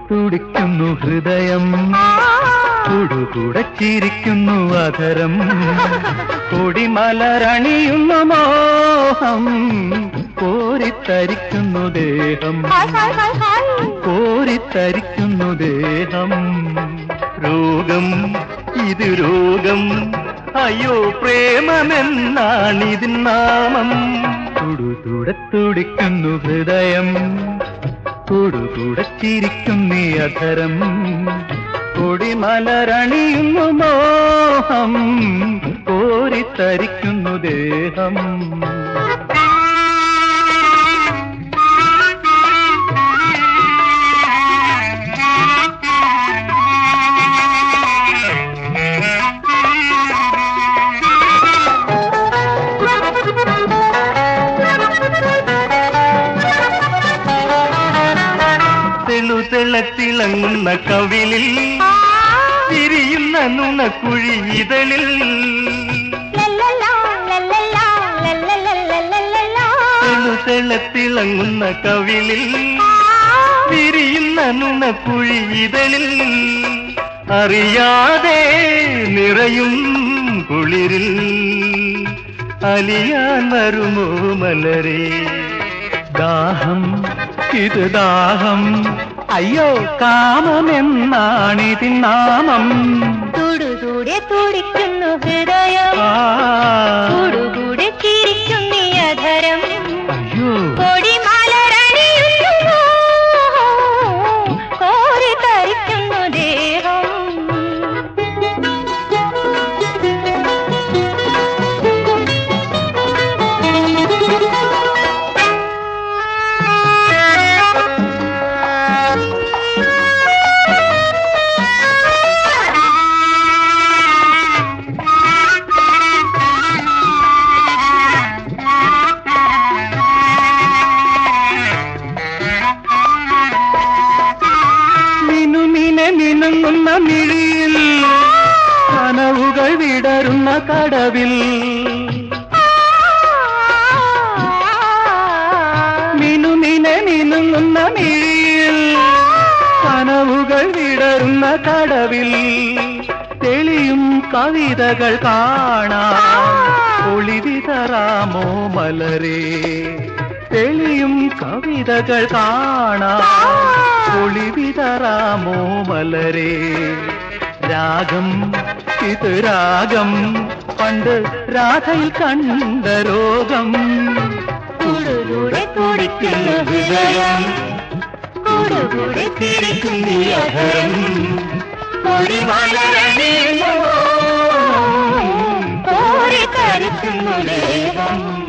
തുടിക്കുന്നു ഹൃദയം, കുടുകുടച്ചിരിക്കുന്നു അധരം, കൊടിമലരണിയുന്നു മോഹം, കോരിത്തരിക്കുന്നു ദേഹം, കോരിത്തരിക്കുന്നു ദേഹം. രോഗം ഇത് രോഗം, അയ്യോ പ്രേമമെന്നാണിതിൻ നാമം. തുടിക്കുന്നു ഹൃദയം, കുടുകുടച്ചിരിക്കും നീ അധരം, കൊടിമലരണിയുന്നു മോഹം, കോരിത്തരിക്കുന്നു ദേഹം. തിളങ്ങുന്ന കവിളിൽ തിരിയുന്ന നുണക്കുഴി ഇതളിൽ, തിളങ്ങുന്ന കവിളിൽ തിരിയുന്ന നുണക്കുഴി ഇതളിൽ, അറിയാതെ നിറയും കുളിരിൽ അലിയാൻ വരുമോ മലരേ. ദാഹം ഇത് ദാഹം, അയ്യോ കാമമെന്നാണിതിൻ നാമം. തുടുകൂടെ തുടിക്കുന്നു ഹൃദയം, കൂടുകൂടെ ചിരിക്കും നീ അധരം, അയ്യോ കൊടിമലരണിയുന്നു കോരിത്തരിക്കുന്നു ദേഹം. മിനുങ്ങുന്ന മിഴിയിൽ കനവുകൾ വിടരുന്ന കടവിൽ, മിനുങ്ങുന്ന മിഴിയിൽ കനവുകൾ വിടരുന്ന കടവിൽ, തെളിയും കവിതകൾ കാണാം ഒളിവിതറാമോ മലരേ. തെളിയും കവിതകൾ കാണാം ഒളിവിതറാമോ മലരേ. രാഗം ഇത് രാഗം, പണ്ട് രാധയിൽ കണ്ട രോഗം. കൂടുകൂടെ തുടിക്കുന്നു ഹൃദയം, കൂടുകൂടെ ചിരിക്കും നീ അധരം, കൊടിമലരണിയുന്നു കോരിത്തരിക്കുന്നു ദേഹം.